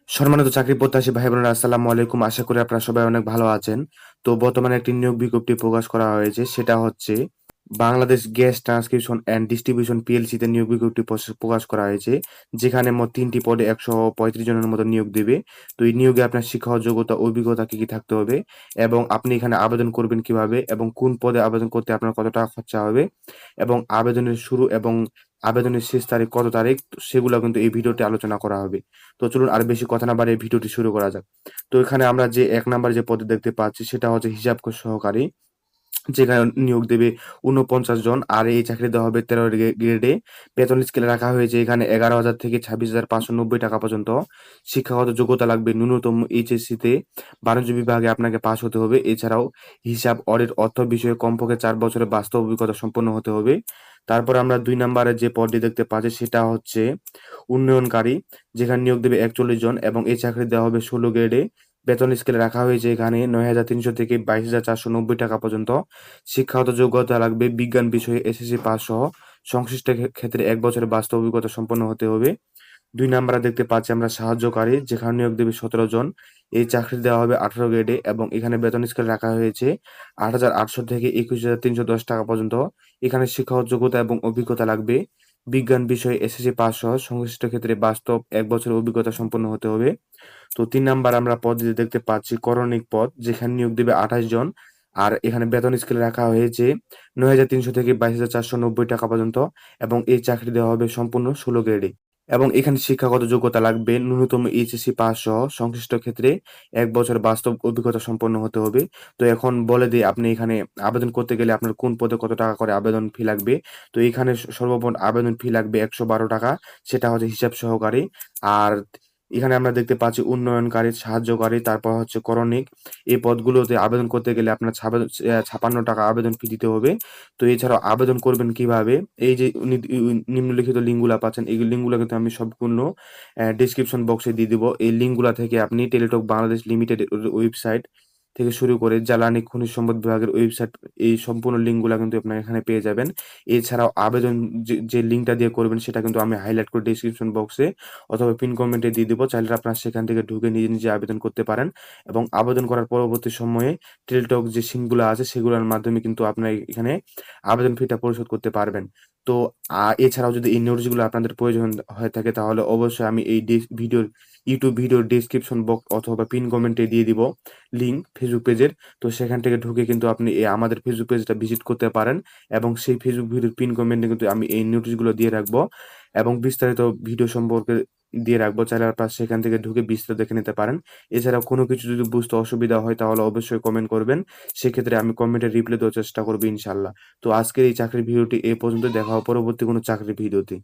সম্মানিত চাকরি প্রত্যাশী ভাই বোনেরা আসসালামু আলাইকুম। আশা করি আপনারা সবাই অনেক ভালো আছেন। তো বর্তমানে একটি নিয়োগ বিজ্ঞপ্তি প্রকাশ করা হয়েছে। সেটা হচ্ছে Bangladesh gas transcription and distribution PLC তে নিয়োগ বিজ্ঞপ্তি প্রকাশ করা হয়েছে। যেখানে মোট ৩ টি পদে ১৩৫ জনের মতো নিয়োগ দেবে। তো এই নিয়োগে আপনার শিক্ষাগত যোগ্যতা, অভিজ্ঞতা কি থাকতে হবে এবং আপনি এখানে আবেদন করবেন কিভাবে এবং কোন পদে আবেদন করতে আপনার কত টাকা খরচা হবে এবং আবেদনের শুরু এবং আবেদনের শেষ তারিখ কত তারিখ সেগুলো কিন্তু এই ভিডিওতে আলোচনা করা হবে। তো চলুন আর বেশি কথা না বাড়িয়ে ভিডিওটি শুরু করা যাক। তো এখানে আমরা যে ১ নাম্বার যে পদে দেখতে পাচ্ছি সেটা হচ্ছে হিসাবকর সহকারী। যেখানে নিয়োগ দেবে ৪৯ জন। আর এই চাকরি দেওয়া হবে ১৩ গ্রেডে। বেতন স্কেলে রাখা হয়েছে এখানে ১১,০০০ থেকে ২৬,৫৯০ টাকা পর্যন্ত। শিক্ষাগত যোগ্যতা লাগবে ন্যূনতম এইচএসসি তে বাণিজ্য বিভাগে আপনাকে পাস হতে হবে। এছাড়াও হিসাব, অডিট, অর্থ বিষয়ে কমপক্ষে ৪ বছরের বাস্তব অভিজ্ঞতা সম্পন্ন হতে হবে। তারপরে আমরা ২ নাম্বারে যে পদটি দেখতে পাচ্ছি সেটা হচ্ছে উন্নয়নকারী। যেখানে নিয়োগ দেবে ৪১ জন এবং এই চাকরি দেওয়া হবে ১৬ গ্রেডে। বেতন স্কেলে রাখা হয়েছে এখানে ৯,৩০০ থেকে ২২,৪৯০ টাকা পর্যন্ত। শিক্ষাগত যোগ্যতা লাগবে বিজ্ঞান বিষয়ে এসএসসি পাস সহ সংশ্লিষ্ট ক্ষেত্রে ১ বছরের বাস্তব অভিজ্ঞতা সম্পন্ন হতে হবে। ২ নাম্বারে দেখতে পাচ্ছি আমরা সাহায্যকারী, যেখানে নিয়োগ দেবে ১৭ জন। এই চাকরি দেওয়া হবে ১৮ গ্রেডে এবং এখানে বেতন স্কেল রাখা হয়েছে ৮,৮০০ থেকে ২১,৩১০ টাকা পর্যন্ত। এখানে শিক্ষাগত যোগ্যতা এবং অভিজ্ঞতা লাগবে বিজ্ঞান বিষয়ে এসএসসি পাস সহ সংশ্লিষ্ট ক্ষেত্রে বাস্তব ১ বছরের অভিজ্ঞতা সম্পন্ন হতে হবে। তো ৩ নাম্বার আমরা পদে দেখতে পাচ্ছি করণিক পদ, যেখানে নিয়োগ দেবে ২৮ জন। আর এখানে বেতন স্কেল রাখা হয়েছে ৯,৩০০ থেকে ২২,৪৯০ টাকা পর্যন্ত এবং এই চাকরি দেওয়া হবে সম্পূর্ণ ১৬ গ্রেডে। এবং এখানে শিক্ষাগত যোগ্যতা লাগবে ন্যূনতম এইচএসসি পাস সহ সংশ্লিষ্ট ক্ষেত্রে ১ বছর বাস্তব অভিজ্ঞতা সম্পন্ন হতে হবে। তো এখন বলে দেই আপনি এখানে আবেদন করতে গেলে আপনার কোন পদে কত টাকা করে আবেদন ফি লাগবে। তো এখানে সর্বমোট আবেদন ফি লাগবে ৳১১২ টাকা। সেটা হচ্ছে হিসাব সহকারী। আর এখানে আমরা দেখতে পাচ্ছি উন্নয়নকারী, সাহায্যকারী, তারপর হচ্ছে করণিক। এই পদগুলোতে আবেদন করতে গেলে আপনার ৳৫৬ টাকা আবেদন ফি দিতে হবে। তো এছাড়াও আবেদন করবেন কিভাবে? এই যে নিম্নলিখিত লিঙ্কগুলা পাচ্ছেন, এই লিঙ্কগুলা কিন্তু আমি সম্পূর্ণ ডেসক্রিপশন বক্সে দিয়ে দিব। এই লিঙ্কগুলা থেকে আপনি টেলিটক বাংলাদেশ লিমিটেড এর ওয়েবসাইট থেকে শুরু করে জ্বালানি খনিজ সম্পদ বিভাগের ওয়েবসাইট, এই সম্পূর্ণ লিঙ্কগুলা কিন্তু আপনারা এখানে পেয়ে যাবেন। এছাড়াও আবেদন যে লিঙ্কটা দিয়ে করবেন সেটা কিন্তু আমি হাইলাইট করে ডেসক্রিপশন বক্সে অথবা পিন কমেন্টে দিয়ে দিব। চাইলে আপনারা সেখান থেকে ঢুকে নিজে আবেদন করতে পারেন এবং আবেদন করার পরবর্তী সময়ে টেলিটক যে সিমগুলা আছে সেগুলোর মাধ্যমে কিন্তু আপনারা এখানে আবেদন ফিটা পরিশোধ করতে পারবেন। তো এছাড়াও যদি এই নোটসগুলো আপনাদের প্রয়োজন হয়ে থাকে তাহলে অবশ্যই আমি এই ইউটিউব ভিডিওর ডেসক্রিপশন বক্স অথবা পিন কমেন্টে দিয়ে দিব লিঙ্ক ফেসবুক পেজের। তো সেখান থেকে ঢুকে কিন্তু আপনি আমাদের ফেসবুক পেজটা ভিজিট করতে পারেন এবং সেই ফেসবুক ভিডিওর পিন কমেন্টে কিন্তু আমি এই নোটিশগুলো দিয়ে রাখবো এবং বিস্তারিত ভিডিও সম্পর্কে দিয়ে রাখবো। চাইলে আপনারা সেখান থেকে ঢুকে বিস্তারিত দেখে নিতে পারেন। এছাড়াও কোনো কিছু যদি বুঝতে অসুবিধা হয় তাহলে অবশ্যই কমেন্ট করবেন। সেক্ষেত্রে আমি কমেন্টে রিপ্লাই দেওয়ার চেষ্টা করব ইনশাআল্লাহ। তো আজকের এই চাকরির ভিডিওটি এ পর্যন্ত। দেখা হবে পরবর্তী কোনো চাকরির ভিডিওতে।